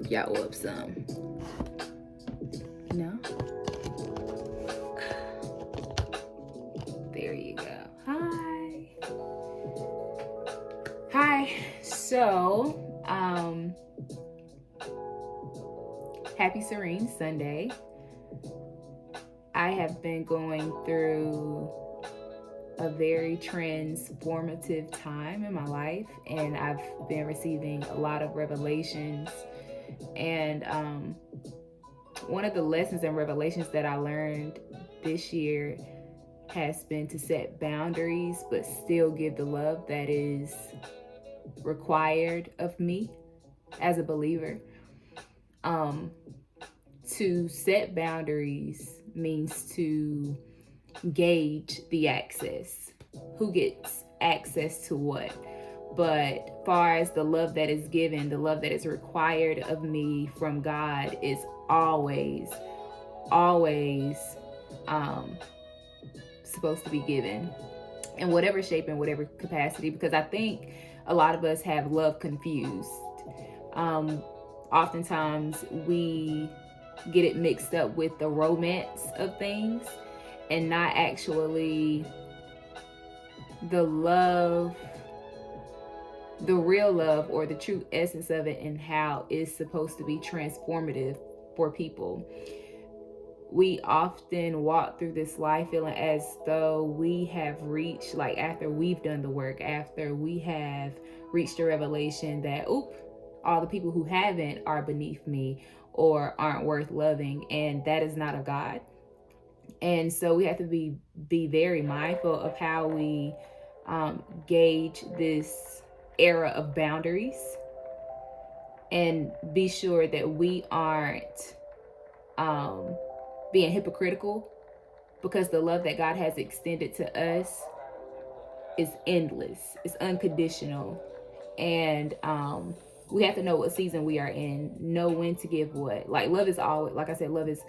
wake y'all up some. No? There you go. Hi. Hi. So, happy Serene Sunday. I have been going through a very transformative time in my life, and I've been receiving a lot of revelations. And one of the lessons and revelations that I learned this year has been to set boundaries, but still give the love that is required of me as a believer. To set boundaries means to gauge the access. Who gets access to what? But far as the love that is given, the love that is required of me from God is always supposed to be given in whatever shape and whatever capacity, because I think a lot of us have love confused. Oftentimes we get it mixed up with the romance of things and not actually the love, the real love, or the true essence of it, and how it's supposed to be transformative for people. We often walk through this life feeling as though we have reached, like after we've done the work, after we have reached a revelation that, all the people who haven't are beneath me or aren't worth loving, and that is not of God. And so we have to be very mindful of how we gauge this era of boundaries, and be sure that we aren't being hypocritical, because the love that God has extended to us is endless, it's unconditional, and we have to know what season we are in, know when to give what. Like, love is always, like I said, love is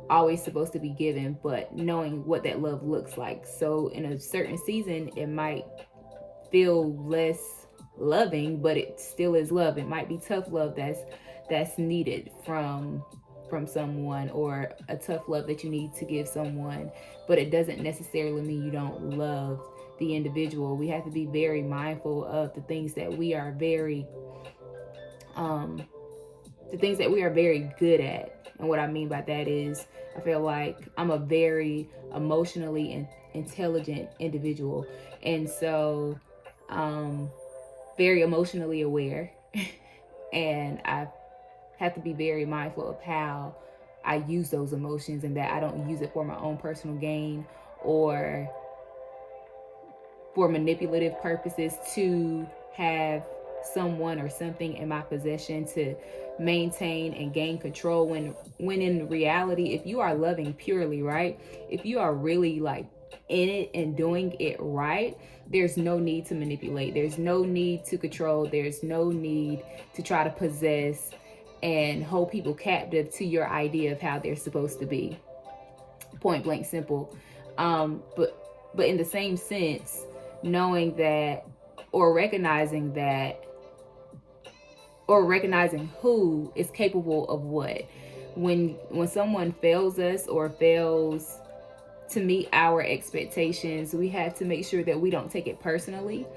always supposed to be given, but knowing what that love looks like. So in a certain season, it might feel less loving, but it still is love. It might be tough love that's needed from someone, or a tough love that you need to give someone, but it doesn't necessarily mean you don't love the individual. We have to be very mindful of the things that we are very good at. And what I mean by that is, I feel like I'm a very emotionally intelligent individual, and so very emotionally aware and I have to be very mindful of how I use those emotions, and that I don't use it for my own personal gain or for manipulative purposes to have someone or something in my possession to maintain and gain control, when in reality, if you are loving purely, right, if you are really like in it and doing it right, there's no need to manipulate, there's no need to control, there's no need to try to possess and hold people captive to your idea of how they're supposed to be. Point blank simple. But in the same sense, knowing that, or recognizing who is capable of what. When someone fails us or fails to meet our expectations, we have to make sure that we don't take it personally,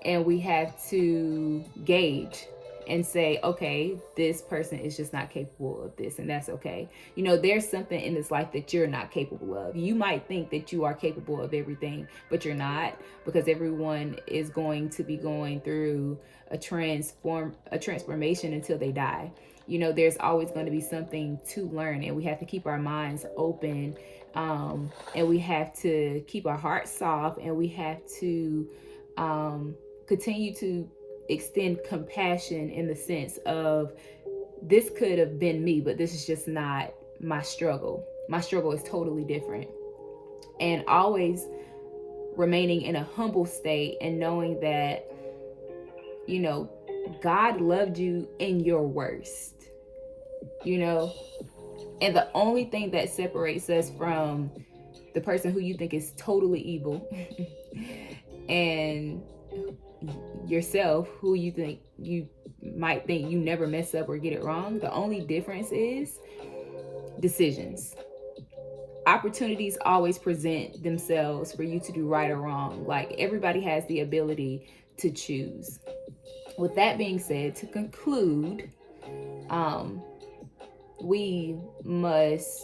and we have to gauge and say, okay, this person is just not capable of this, and that's okay. You know, there's something in this life that you're not capable of. You might think that you are capable of everything, but you're not, because everyone is going to be going through a transformation until they die. You know, there's always going to be something to learn, and we have to keep our minds open, and we have to keep our hearts soft, and we have to continue to extend compassion, in the sense of, this could have been me, but this is just not my struggle. My struggle is totally different. And always remaining in a humble state and knowing that, you know, God loved you in your worst, you know, and the only thing that separates us from the person who you think is totally evil and yourself, who you think you might think you never mess up or get it wrong. The only difference is decisions. Opportunities always present themselves for you to do right or wrong. Like, everybody has the ability to choose. With that being said, to conclude, we must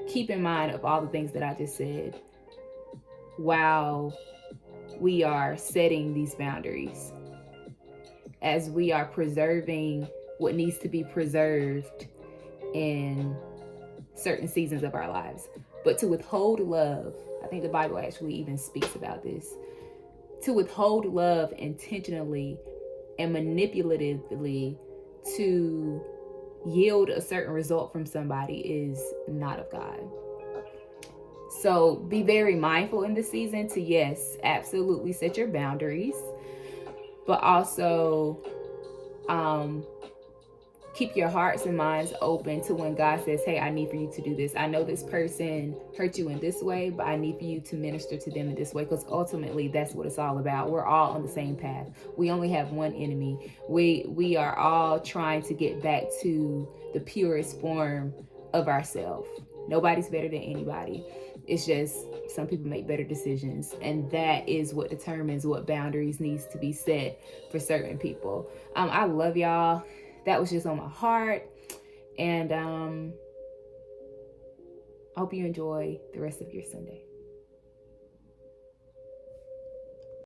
keep in mind of all the things that I just said while we are setting these boundaries, as we are preserving what needs to be preserved in certain seasons of our lives. But to withhold love, I think the Bible actually even speaks about this. To withhold love intentionally and manipulatively to yield a certain result from somebody is not of God. So be very mindful in this season to, yes, absolutely set your boundaries, but also keep your hearts and minds open to when God says, hey, I need for you to do this. I know this person hurt you in this way, but I need for you to minister to them in this way, because ultimately that's what it's all about. We're all on the same path. We only have one enemy. We are all trying to get back to the purest form of ourselves. Nobody's better than anybody. It's just some people make better decisions, and that is what determines what boundaries needs to be set for certain people. I love y'all. That was just on my heart, and I hope you enjoy the rest of your Sunday.